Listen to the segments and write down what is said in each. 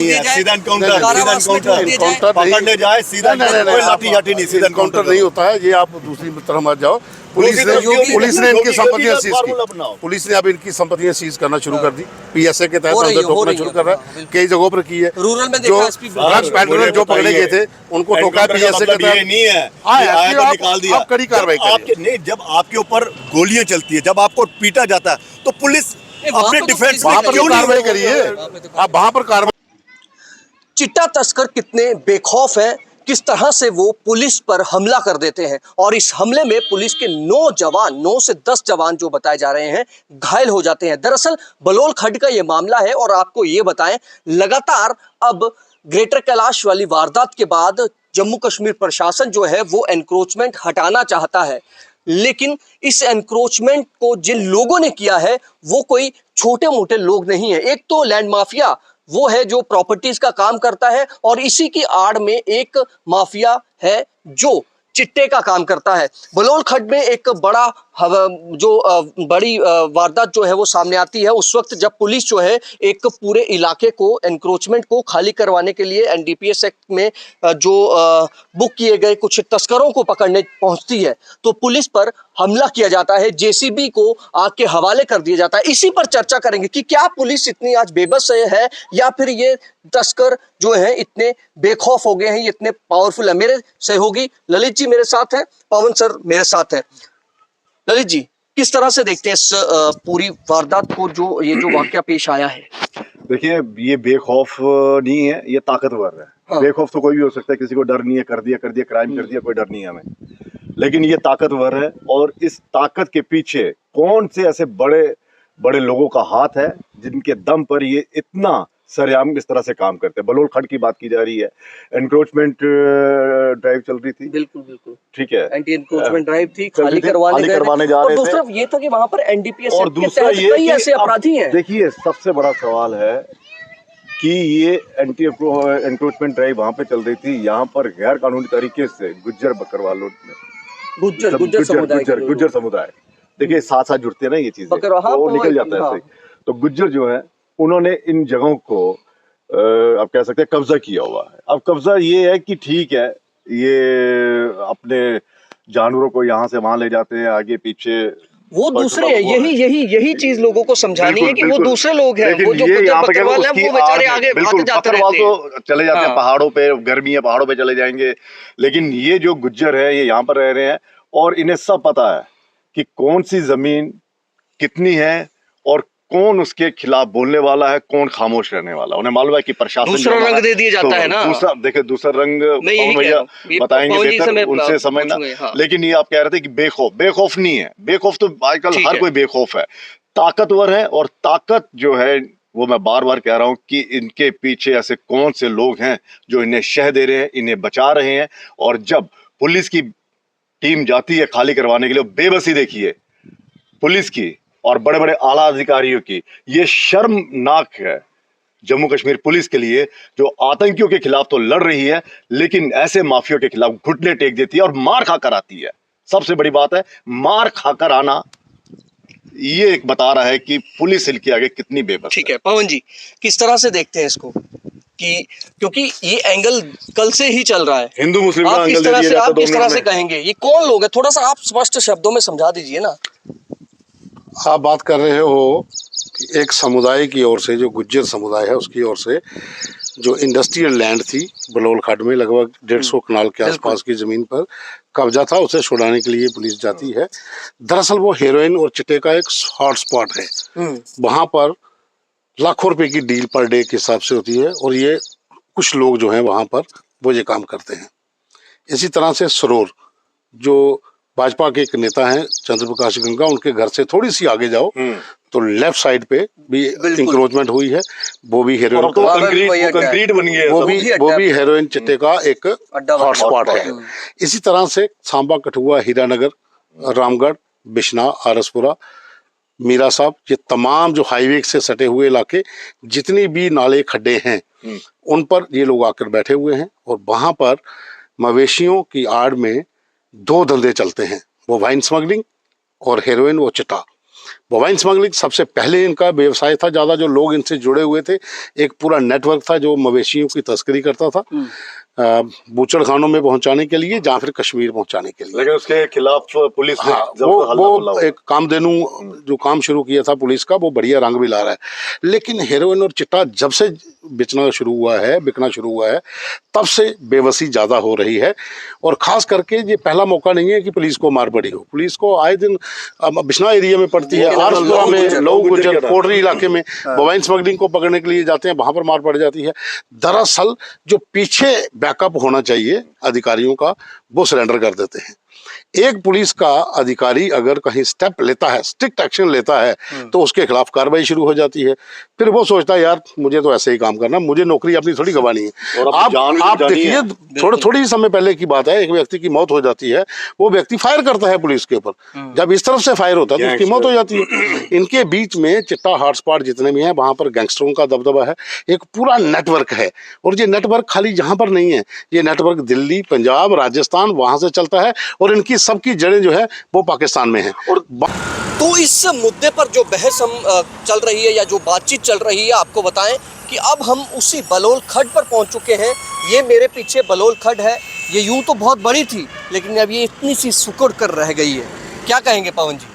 सीधा एनकाउंटर पकड़ने जाए सीधा कोई लाठी याठी नहीं, सीधा एनकाउंटर नहीं होता है। ये आप दूसरी तरफ मत जाओ। पुलिस ने इनकी संपत्तियां सीज की। पुलिस ने अब इनकी संपत्तियां सीज करना शुरू कर दी। पीएसए के तहत अंदर ठोकना शुरू कर रहा है। कई जगहों पर की है। रूरल में जो ड्रग्स पेडलर जो पकड़े गए थे उनको ठोका पीएसए के तहत। नहीं है, निकाल दिया। कड़ी कार्रवाई नहीं, जब आपके ऊपर गोलियां चलती है, जब आपको पीटा जाता है तो पुलिस अपने डिफेंस में क्यों कार्रवाई करिए? आप वहां पर कार्रवाई। चिट्टा तस्कर कितने बेखौफ हैं, किस तरह से वो पुलिस पर हमला कर देते हैं और इस हमले में पुलिस के 9 से 10 जवान जो बताए जा रहे हैं घायल हो जाते हैं। दरअसल बलोल खड्ड का ये मामला है और आपको ये बताएं, लगातार अब ग्रेटर कैलाश वाली वारदात के बाद जम्मू कश्मीर प्रशासन जो है वो एनक्रोचमेंट हटाना चाहता है, लेकिन इस एनक्रोचमेंट को जिन लोगों ने किया है वो कोई छोटे मोटे लोग नहीं है। एक तो लैंड माफिया वो है जो प्रॉपर्टीज का काम करता है और इसी की आड़ में एक माफिया है जो चिट्टे का काम करता है। बलोल खड्ड में एक बड़ी वारदात जो है वो सामने आती है उस वक्त जब पुलिस जो है एक पूरे इलाके को एनक्रोचमेंट को खाली करवाने के लिए एनडीपीएस एक्ट में जो बुक किए गए कुछ तस्करों को पकड़ने पहुंचती है तो पुलिस पर हमला किया जाता है, जेसीबी को आग के हवाले कर दिया जाता है। इसी पर चर्चा करेंगे कि क्या पुलिस इतनी आज बेबस है या फिर ये तस्कर जो है इतने बेखौफ हो गए हैं, ये इतने पावरफुल है। मेरे सहयोगी ललित जी मेरे साथ हैं, पवन सर मेरे साथ हैं। ललित जी, किस तरह से देखते हैं इस पूरी वारदात को, जो वाकया पेश आया है? देखिए, ये बेखौफ नहीं है, ये ताकतवर है। हाँ। बेखौफ तो कोई भी हो सकता है, किसी को डर नहीं है, कर दिया क्राइम कर दिया, कोई डर नहीं है हमें, लेकिन ये ताकतवर है और इस ताकत के पीछे कौन से ऐसे बड़े बड़े लोगों का हाथ है जिनके दम पर ये इतना सरेआम इस तरह से काम करते हैं। बलोल खड्ड की बात की जा रही है, एनक्रोचमेंट ड्राइव चल रही थी। बिल्कुल ठीक है, एंटी एनक्रोचमेंट ड्राइव थी, खाली करवाने जा रहे थे। और दूसरा ये था कि वहां पर एनडीपीएस और दूसरा ये कई ऐसे अपराधी हैं। देखिए, सबसे बड़ा सवाल है कि ये एंटी एनक्रोचमेंट ड्राइव वहां पे चल रही थी, यहाँ पर गैर कानूनी तरीके से गुज्जर बकरवालों ने गुज्जर समुदाय, देखिए साथ साथ जुड़ते हैं ना ये चीजें, तो निकल जाता है ऐसे। तो गुज्जर जो है उन्होंने इन जगहों को आप कह सकते हैं कब्जा किया हुआ है। अब कब्जा ये है कि ठीक है, ये अपने जानवरों को यहाँ से वहां ले जाते हैं, आगे पीछे वो दूसरे हैं। यही चीज लोगों को समझानी है कि वो दूसरे लोग हैं, वो जो बकरवाल हैं वो बेचारे आगे आते जाते रहते हैं। तो चले जाते हैं पहाड़ों पे, गर्मी है पहाड़ों पे चले जाएंगे, लेकिन ये जो गुज्जर है ये यहाँ पर रह रहे हैं और इन्हें सब पता है कि कौन सी जमीन कितनी है और कौन उसके खिलाफ बोलने वाला है, कौन खामोश रहने वाला। उन्हें मालूम है कि प्रशासन दूसरा रंग दे दिया जाता है ना। दूसरा रंग भैया बताएंगे बेहतर, उनसे समझना। हाँ। लेकिन ये आप कह रहे थे कि बेखौफ नहीं है। बेखौफ तो आजकल हर कोई बेखौफ है, ताकतवर है। और ताकत जो है वो मैं बार बार कह रहा हूँ कि इनके पीछे ऐसे कौन से लोग हैं जो इन्हें शह दे रहे हैं, इन्हें बचा रहे हैं। और जब पुलिस की टीम जाती है खाली करवाने के लिए, बेबसी देखिए पुलिस की और बड़े बड़े आला अधिकारियों की, ये शर्मनाक है जम्मू कश्मीर पुलिस के लिए, जो आतंकियों के खिलाफ तो लड़ रही है लेकिन ऐसे माफियों के खिलाफ घुटने टेक देती है और मार खाकर आती है। सबसे बड़ी बात है मार खाकर आना, ये एक बता रहा है कि पुलिस इनके आगे कितनी बेबस। ठीक है पवन जी, किस तरह से देखते हैं इसको कि क्योंकि ये एंगल कल से ही चल रहा है, हिंदू मुस्लिम का एंगल आप किस तरह से कहेंगे ये कौन लोग है? थोड़ा सा आप स्पष्ट शब्दों में समझा दीजिए ना। आप बात कर रहे हो कि एक समुदाय की ओर से, जो गुज्जर समुदाय है उसकी ओर से, जो इंडस्ट्रियल लैंड थी बलोल खड्ड में लगभग 150 कनाल के आसपास की जमीन पर कब्जा था, उसे छुड़ाने के लिए पुलिस जाती है। दरअसल वो हेरोइन और चिट्टे का एक हॉट स्पॉट है। वहां पर लाखों रुपए की डील पर डे के हिसाब से होती है और ये कुछ लोग जो हैं वहां पर वो ये काम करते हैं। इसी तरह से सरोर, जो भाजपा के एक नेता हैं चंद्र प्रकाश गंगा, उनके घर से थोड़ी सी आगे जाओ तो लेफ्ट साइड पे भी इंक्रोचमेंट हुई है, वो भी हेरोइन कंक्रीट बन गया, वो भी हेरोइन चिट्टे का एक हॉटस्पॉट है। इसी तरह से सांबा, कठुआ, हीरानगर, रामगढ़, बिश्ना, आरसपुरा, मीरा साहब, ये तमाम जो हाईवे से सटे हुए इलाके, जितनी भी नाले खड्डे हैं उन पर ये लोग आकर बैठे हुए हैं और वहां पर मवेशियों की आड़ में 2 धंधे चलते हैं, वो वाइन स्मगलिंग और हेरोइन वो चिट्टा। मोबाइल स्मगलिंग सबसे पहले इनका व्यवसाय था। ज़्यादा जो लोग इनसे जुड़े हुए थे, एक पूरा नेटवर्क था जो मवेशियों की तस्करी करता था, बूचड़ खानों में पहुंचाने के लिए या फिर कश्मीर पहुंचाने के लिए। लेकिन उसके खिलाफ पुलिस ने वो एक कामधेनु जो काम शुरू किया था पुलिस का, वो बढ़िया रंग भी ला रहा है। लेकिन हेरोइन और चिट्टा जब से बिकना शुरू हुआ है तब से बेबसी ज़्यादा हो रही है। और ख़ास करके ये पहला मौका नहीं है कि पुलिस को मार पड़ी हो। पुलिस को आए दिन बिश्नोई एरिया में पड़ती है, आरसपुरा में, लऊ गुजर, कोटरी इलाके में मोबाइल स्मगलिंग को पकड़ने के लिए जाते हैं, वहाँ पर मार पड़ जाती है। दरअसल जो पीछे बैकअप होना चाहिए अधिकारियों का, वो सरेंडर कर देते हैं। एक पुलिस का अधिकारी अगर कहीं स्टेप लेता है, स्ट्रिक्ट एक्शन लेता है, तो उसके खिलाफ कार्रवाई शुरू हो जाती है। फिर वो सोचता है यार मुझे तो ऐसे ही काम करना, मुझे नौकरी अपनी थोड़ी गंवानी है। आप देखिए, थोड़ी समय पहले की बात है, एक व्यक्ति की मौत हो जाती है, वो व्यक्ति फायर करता है पुलिस के ऊपर, जब इस तरफ से फायर होता है तो उसकी मौत हो जाती है। इनके बीच में चिट्टा हॉटस्पॉट जितने भी हैं, वहां पर गैंगस्टरों का दबदबा है, एक पूरा नेटवर्क है। और ये नेटवर्क खाली यहाँ पर नहीं है, ये नेटवर्क दिल्ली, पंजाब, राजस्थान, वहां से चलता है और इनकी सबकी जड़ें जो है वो पाकिस्तान में है। और तो इस मुद्दे पर जो बहस चल रही है या जो बातचीत चल रही है, आपको बताएं कि अब हम उसी बलोल खड्ड पर पहुंच चुके हैं। ये मेरे पीछे बलोल खड्ड है, ये यूं तो बहुत बड़ी थी लेकिन अब ये इतनी सी सुकुड़ कर रह गई है। क्या कहेंगे पवन जी?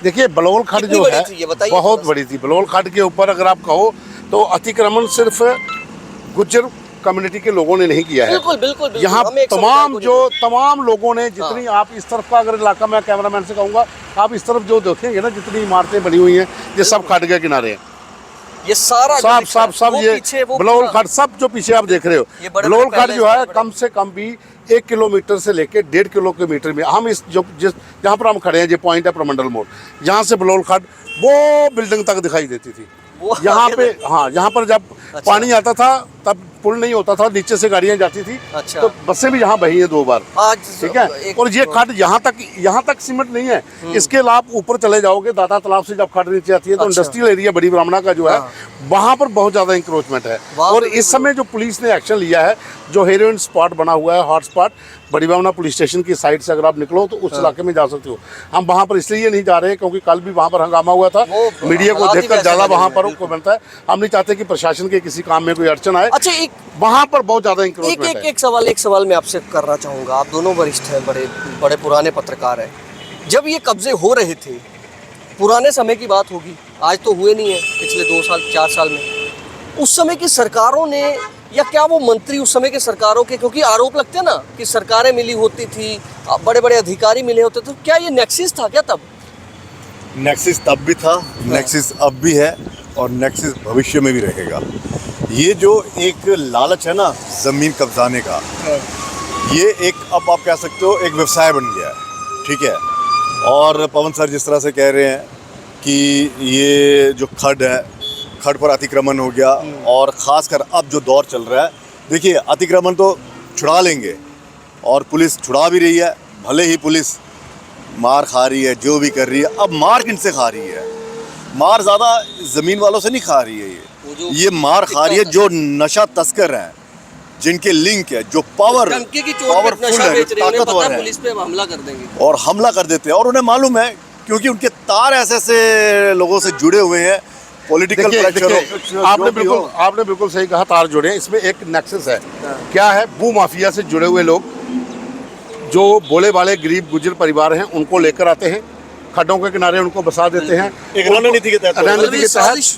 देखिए, बलोल खड्ड जो है बहुत बड़ी थी। बलोल खड्ड के ऊपर अगर आप कहो तो अतिक्रमण सिर्फ गुज्जर कम्युनिटी के लोगों ने नहीं किया है। बिल्कुल। यहाँ तमाम लोगों ने, जितनी आप इस तरफ का अगर इलाका, मैं कैमरामैन से कहूँगा, आप इस तरफ जो देखेंगे ना, जितनी इमारतें बनी हुई हैं, ये सब खड्ड के किनारे हैं। ये सारा सब ये बलोल खड्ड, सब जो पीछे आप देख रहे हो, बलोल खड्ड जो है कम से कम भी 1 किलोमीटर से लेके 1.5 किलोमीटर में, हम इस जहाँ पर हम खड़े हैं, ये पॉइंट है प्रमंडल मोड़, यहाँ से बलोल खड्ड वो बिल्डिंग तक दिखाई देती थी। यहाँ पे, हाँ, यहाँ पर जब पानी आता था तब पुल नहीं होता था, नीचे से गाड़ियां जाती थी। अच्छा। तो बसें भी यहाँ बही हैं 2 बार, ठीक है। और ये खड्ड यहाँ तक सीमेंट नहीं है, इसके अलावा ऊपर चले जाओगे, दाता तालाब से जब खड्ड नीचे आती है तो इंडस्ट्रियल एरिया बड़ी ब्राह्मणा का जो है, वहाँ पर बहुत ज़्यादा इंक्रोचमेंट है। और इस समय जो पुलिस ने एक्शन लिया है, जो हेरोइन स्पॉट बना हुआ है, हॉट स्पॉट, बड़ी ब्राह्मणा पुलिस स्टेशन की साइड से अगर आप निकलो तो उस इलाके में जा सकते हो। हम वहाँ पर इसलिए नहीं जा रहे हैं क्योंकि कल भी वहाँ पर हंगामा हुआ था, मीडिया को देखकर ज़्यादा वहाँ पर बनता है। हम नहीं चाहते कि प्रशासन के किसी काम में कोई अड़चन आए। अच्छा, वहाँ पर बहुत ज़्यादा इंक्रोचमेंट है। एक सवाल मैं आपसे करना चाहूँगा। आप दोनों वरिष्ठ हैं, बड़े पुराने पत्रकार हैं। जब ये कब्जे हो रहे थे, पुराने समय की बात होगी, आज तो हुए नहीं है, पिछले 2 साल 4 साल में, उस समय की सरकारों ने, या क्या वो मंत्री उस समय के सरकारों के, क्योंकि आरोप लगते हैं ना कि सरकारें मिली होती थी, बड़े बड़े अधिकारी मिले होते थे, तो क्या ये नेक्सिस था क्या तब? नेक्सिस तब भी था, नेक्सिस अब भी है और नेक्सिस भविष्य में भी रहेगा। ये जो एक लालच है ना ज़मीन कब्जाने का, ये एक, अब आप कह सकते हो, एक व्यवसाय बन गया है, ठीक है। और पवन सर जिस तरह से कह रहे हैं कि ये जो खड्ड है, खड्ड पर अतिक्रमण हो गया, और ख़ासकर अब जो दौर चल रहा है, देखिए अतिक्रमण तो छुड़ा लेंगे और पुलिस छुड़ा भी रही है, भले ही पुलिस मार खा रही है, जो भी कर रही है। अब मार किन से खा रही है? मार ज़्यादा ज़मीन वालों से नहीं खा रही है, ये मार खा रही है जो नशा तस्कर हैं, जिनके लिंक है, जो पावरफुल है, ताकतवर है, पुलिस पे हमला कर देंगे और हमला कर देते हैं। और उन्हें मालूम है क्योंकि उनके तार ऐसे लोगों से जुड़े हुए हैं, पॉलिटिकल प्रेशर। आपने बिल्कुल सही कहा, तार जुड़े हैं। इसमें एक नेक्सस है। क्या है? भू माफिया से जुड़े हुए लोग, जो भोले वाले गरीब गुजर परिवार हैं, उनको लेकर आते हैं, खड्डों के किनारे उनको बसा देते हैं, एक रणनीति के तहत, साजिश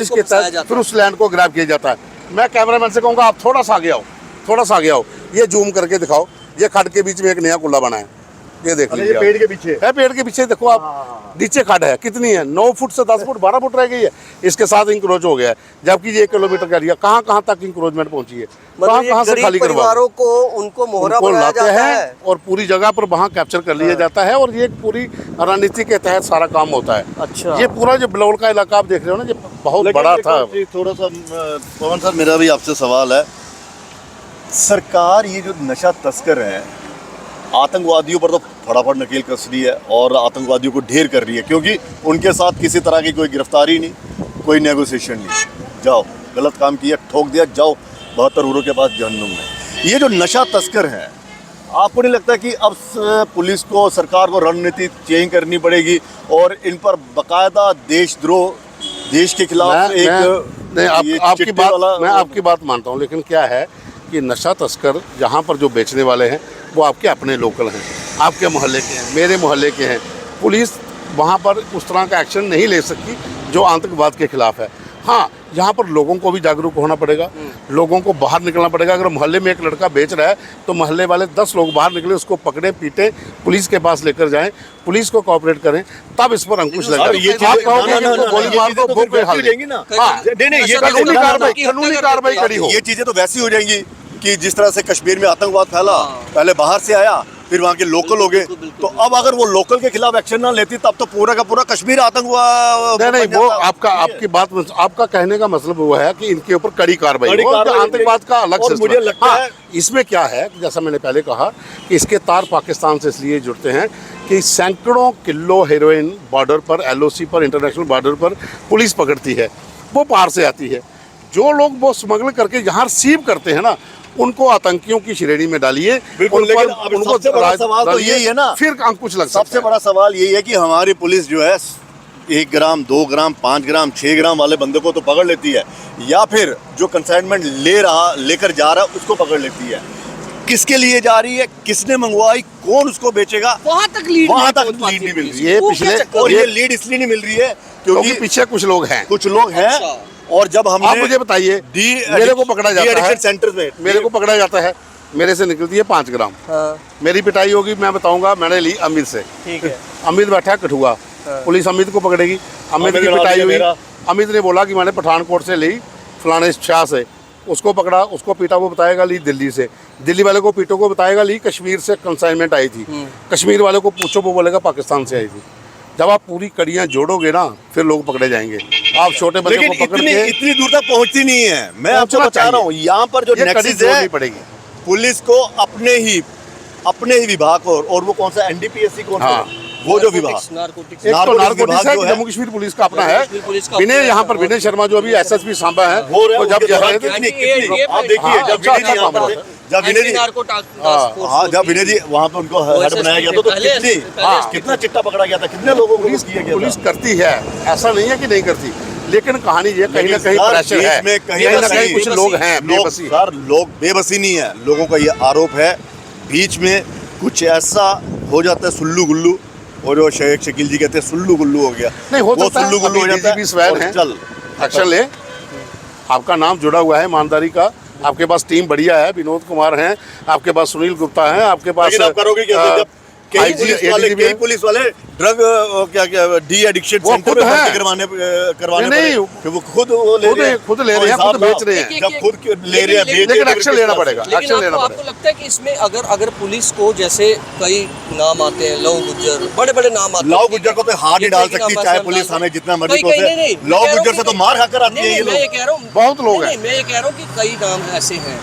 के तहत फिर उस लैंड को ग्रैब किया जाता है। मैं कैमरामैन से कहूँगा, आप थोड़ा सा आगे आओ, ये जूम करके दिखाओ, ये खड्ड के बीच में एक नया कुल्ला बना है, ये देख लीजिए। पेड़ के पीछे है, पेड़ के पीछे देखो आप, नीचे खड्ड है, कितनी है? 9 फुट से 10 फुट 12 फुट रह गई है, इसके साथ इंक्रोच हो गया है। जबकि ये 1 किलोमीटर का एरिया, कहाँ तक इंक्रोचमेंट पहुंची है, कहाँ से खाली परिवारों को उनको मोहरा बनाया जाता है और पूरी जगह पर वहाँ कैप्चर कर लिया जाता है, और ये पूरी रणनीति के तहत सारा काम होता है। अच्छा, ये पूरा जो बलौल का इलाका आप देख रहे हो ना, ये बहुत बड़ा था। थोड़ा सा पवन सर, मेरा भी आपसे सवाल है, सरकार ये जो नशा तस्कर है, आतंकवादियों पर तो फटाफट नकेल कस रही है और आतंकवादियों को ढेर कर रही है, क्योंकि उनके साथ किसी तरह की कोई गिरफ्तारी नहीं, कोई नेगोशिएशन नहीं। जाओ, गलत काम किया, ठोक दिया, जाओ 72 हुरों के पास जहन्नुम में। ये जो नशा तस्कर हैं, आपको नहीं लगता कि अब पुलिस को, सरकार को रणनीति चेंज करनी पड़ेगी और इन पर बकायदा देशद्रोह, देश के खिलाफ मैं आपकी बात मानता हूँ, लेकिन क्या है कि नशा तस्कर यहाँ पर जो बेचने वाले हैं वो आपके अपने लोकल हैं, आपके मोहल्ले के हैं, मेरे मोहल्ले के हैं। पुलिस वहाँ पर उस तरह का एक्शन नहीं ले सकती जो आतंकवाद के खिलाफ है। हाँ, यहाँ पर लोगों को भी जागरूक होना पड़ेगा, लोगों को बाहर निकलना पड़ेगा। अगर मोहल्ले में एक लड़का बेच रहा है तो मोहल्ले वाले 10 लोग बाहर निकले, उसको पकड़े, पीटे, पुलिस के पास लेकर जाएं, पुलिस को कोऑपरेट करें, तब इस पर अंकुश लगेगा। आप कहोगे इनको गोली मार दो, वो कोई हाल नहीं। कानूनी कार्रवाई करी हो। ये चीजें तो वैसी हो जाएंगी कि जिस तरह से कश्मीर में आतंकवाद फैला, पहले बाहर से आया, फिर वहाँ के लोकल हो गए। तो अब अगर वो लोकल के खिलाफ एक्शन ना लेती तब तो पूरा का पूरा कश्मीर आतंकवाद। नहीं, वो आपकी बात, आपका कहने का मतलब वो है कि इनके ऊपर कड़ी कार्रवाई हो, आतंकवाद का अलग से। मुझे लगता है इसमें क्या है कि जैसा मैंने पहले कहा कि इसके तार पाकिस्तान से इसलिए जुड़ते हैं कि सैकड़ों किलो हेरोइन बॉर्डर पर, LOC पर, इंटरनेशनल बॉर्डर पर पुलिस पकड़ती है, वो पार से आती है। जो लोग वो स्मगल करके यहाँ रिसीव करते हैं ना, उनको आतंकियों की श्रेणी में डालिए। उनको सबसे बड़ा सवाल तो यही है ना, फिर अंकुश लग सकता है। सबसे बड़ा सवाल यही है कि हमारी पुलिस जो है 1 ग्राम, 2 ग्राम, 5 ग्राम, 6 ग्राम वाले बंदे को तो पकड़ लेती है, या फिर जो कंसाइनमेंट लेकर जा रहा है उसको पकड़ लेती है। किसके लिए जा रही है, किसने मंगवाई, कौन उसको बेचेगा, वहां तक लीड नहीं मिल रही है। ये लीड इसलिए नहीं मिल रही है क्योंकि पीछे कुछ लोग हैं। अच्छा। और जब हमने, आप मुझे बताइए, मेरे को पकड़ा जाता है सेंटर में, मेरे को पकड़ा जाता है, मेरे से निकलती है 5 ग्राम। मेरी पिटाई होगी, मैं बताऊंगा मैंने ली अमित से। ठीक है। अमित बैठा है कठुआ, पुलिस अमित को पकड़ेगी। अमित की पिटाई हुई, अमित ने बोला कि मैंने पठानकोट से ली, फलाने शाह से, उसको पकड़ा, उसको पीटा, वो बताएगा ली दिल्ली से। दिल्ली वाले को पीटो को बताएगा ली कश्मीर से कंसाइनमेंट आई थी। कश्मीर वाले को पूछो, वो बोलेगा पाकिस्तान से आई थी। जब आप पूरी कड़ियां जोड़ोगे ना, फिर लोग पकड़े जाएंगे। आप छोटे बच्चों को पकड़ के इतनी दूर तक पहुंचती नहीं है। मैं आपको बता रहा हूँ, यहाँ पर जो नेक्सस है, पड़ेगी पुलिस को अपने ही विभाग और वो कौन सा NDPSC कौन सा, वो जो विभाग नारकोटिक्स है, जम्मू कश्मीर पुलिस का अपना है। विनय यहाँ पर, विनय शर्मा जो अभी SSP सांबा है, वो जब जब विनय जी वहाँ पे उनको हेड बनाया गया तो कितना चिट्टा पकड़ा गया था, कितने लोगों को किया गया। पुलिस करती है, ऐसा नहीं है कि नहीं करती, लेकिन कहानी ये कहीं ना कहीं प्रेशर है, कहीं ना कहीं कुछ लोग हैं बेबसी। सर, लोग बेबसी नहीं है, लोगों का ये आरोप है, बीच में कुछ ऐसा हो जाता है सुल्लू गुल्लू, और जो शेख शकील जी कहते हैं सुल्लू गुल्लू हो गया, नहीं हो वो सुल्लू गुल्लू हो जाता है। चल एक्शन ले, आपका नाम जुड़ा हुआ है ईमानदारी का, आपके पास टीम बढ़िया है, विनोद कुमार हैं, आपके पास सुनील गुप्ता हैं, आपके पास। आप करोगे क्या जब कई पुलिस वाले ड्रग क्या डी एडिक्शन सेंटर में भर्ती करवाने नहीं, वो खुद ले रहे हैं, खुद बेच रहे हैं। जब खुद ले रहे हैं, लेकिन एक्शन लेना पड़ेगा। आपको लगता है कि इसमें अगर पुलिस को, जैसे कई नाम आते हैं, लव गुज्जर, बड़े बड़े नाम आते हैं, लव गुज्जर को तो हाथ नहीं डाल सकती, चाहे पुलिस हमें जितना मर्जी को। लव गुज्जर से तो मार खाकर आती है ये लोग, बहुत लोग हैं। मैं ये कह रहा हूँ कि कई नाम ऐसे हैं,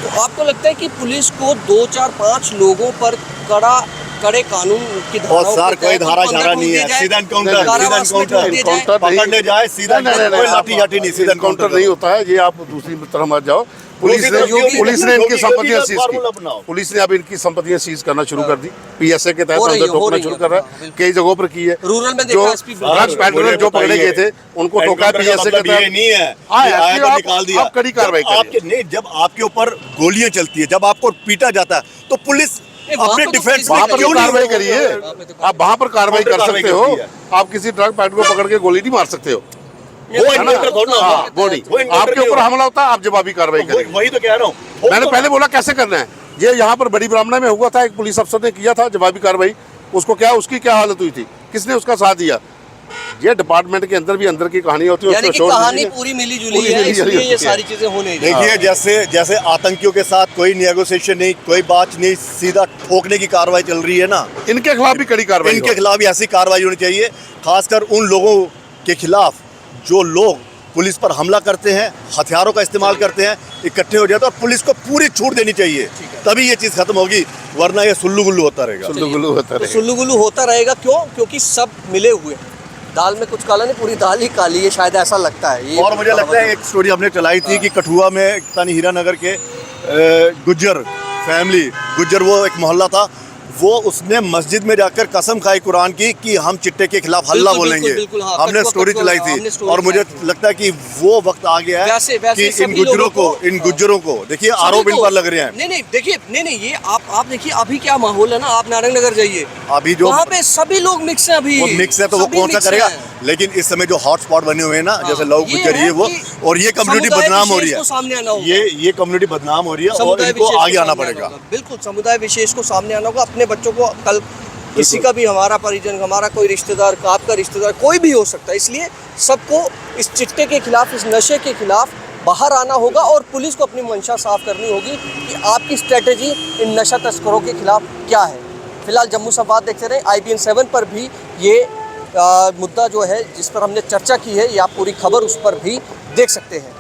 तो आपको लगता है कि पुलिस को 2, 4, 5 लोगों पर कड़े कानून की और सर कोई धारा झारा नहीं है, सीधा एनकाउंटर पकड़ने जाए, सीधा कोई लाठी नहीं, सीधा एनकाउंटर नहीं होता है। ये आप दूसरी तरह मत जाओ। पुलिस ने इनकी संपत्तियां सीज की, पुलिस ने अब इनकी संपत्तियां सीज करना शुरू कर दी, PSA के तहत अंदर ठोकना शुरू कर रहा है, कई जगहों पर की है। रूरल में जो ड्रग्स पेडलर जो पकड़े गए थे उनको ठोका PSA के तहत नहीं है, निकाल दिया। आप कड़ी कार्रवाई करिए। नहीं, जब आपके ऊपर गोलियां चलती है, जब आपको पीटा जाता है, तो पुलिस अपने डिफेंस वहाँ पर कार्रवाई करिए। आप वहाँ पर कार्रवाई कर सकते हो, आप किसी ड्रग पैड को पकड़ के गोली नहीं मार सकते हो, आपके ऊपर हमला होता है, आप जवाबी कार्रवाई करें। वही तो कह रहा हूँ, मैंने पहले बोला कैसे करना है। ये यहाँ पर बड़ी ब्राह्मणा में हुआ था, एक पुलिस अफसर ने किया था जवाबी कार्रवाई, उसको क्या, उसकी क्या हालत हुई थी, किसने उसका साथ दिया। ये डिपार्टमेंट के अंदर भी अंदर की कहानी होती है, यानी कि कहानी पूरी मिली जुली है, इसलिए ये सारी चीजें हो नहीं रही। देखिए, जैसे आतंकियों के साथ कोई नेगोशिएशन नहीं, कोई बात नहीं, सीधा ठोकने की कार्रवाई चल रही है ना, इनके खिलाफ भी कड़ी कार्रवाई, इनके खिलाफ भी ऐसी कार्रवाई होनी चाहिए, खासकर उन लोगों के खिलाफ जो लोग पुलिस पर हमला करते हैं, हथियारों का इस्तेमाल करते हैं, इकट्ठे हो जाते हैं, और पुलिस को पूरी छूट देनी चाहिए, तभी ये चीज़ खत्म होगी, वरना ये सुल्लू गुल्लू होता रहेगा। सुल्लू गुल्लू होता रहेगा क्यों? क्योंकि सब मिले हुए, दाल में कुछ काला नहीं, पूरी दाल ही काली है, शायद ऐसा लगता है। और मुझे लगता है एक स्टोरी हमने चलाई थी कि कठुआ में हीरानगर के गुज्जर फैमिली गुज्जर, वो एक मोहल्ला था, वो उसने मस्जिद में जाकर कसम खाई कुरान की कि हम चिट्टे के खिलाफ हल्ला बोलेंगे। हाँ, हमने स्टोरी चलाई थी और मुझे लगता है कि वो वक्त आ गया है कि इन गुज्जरों को देखिए आरोप इन पर लग रहे हैं। नहीं देखिए, नहीं ये आप देखिए अभी क्या माहौल है ना, आप नारायण नगर जाइए, अभी जो वहाँ पे सभी लोग मिक्स हैं, अभी वो मिक्स है तो वो कौन सा करेगा। लेकिन इस समय जो हॉटस्पॉट बने हुए हैं ना, जैसे लव गुज्जर ये वो, और ये कम्युनिटी बदनाम हो रही है, ये कम्युनिटी बदनाम हो रही है और इनको आगे आना पड़ेगा। बिल्कुल, समुदाय विशेष को सामने आना होगा। अपने बच्चों को कल किसी का भी, हमारा परिजन, हमारा कोई रिश्तेदार, आपका रिश्तेदार, कोई भी हो सकता है, इसलिए सबको इस चिट्टे के खिलाफ, इस नशे के खिलाफ बाहर आना होगा और पुलिस को अपनी मंशा साफ करनी होगी कि आपकी स्ट्रेटेजी इन नशा तस्करों के खिलाफ क्या है। फिलहाल जम्मू संवाद देखते रहे। IBN 7 पर भी ये मुद्दा जो है जिस पर हमने चर्चा की है, या पूरी खबर उस पर भी देख सकते हैं।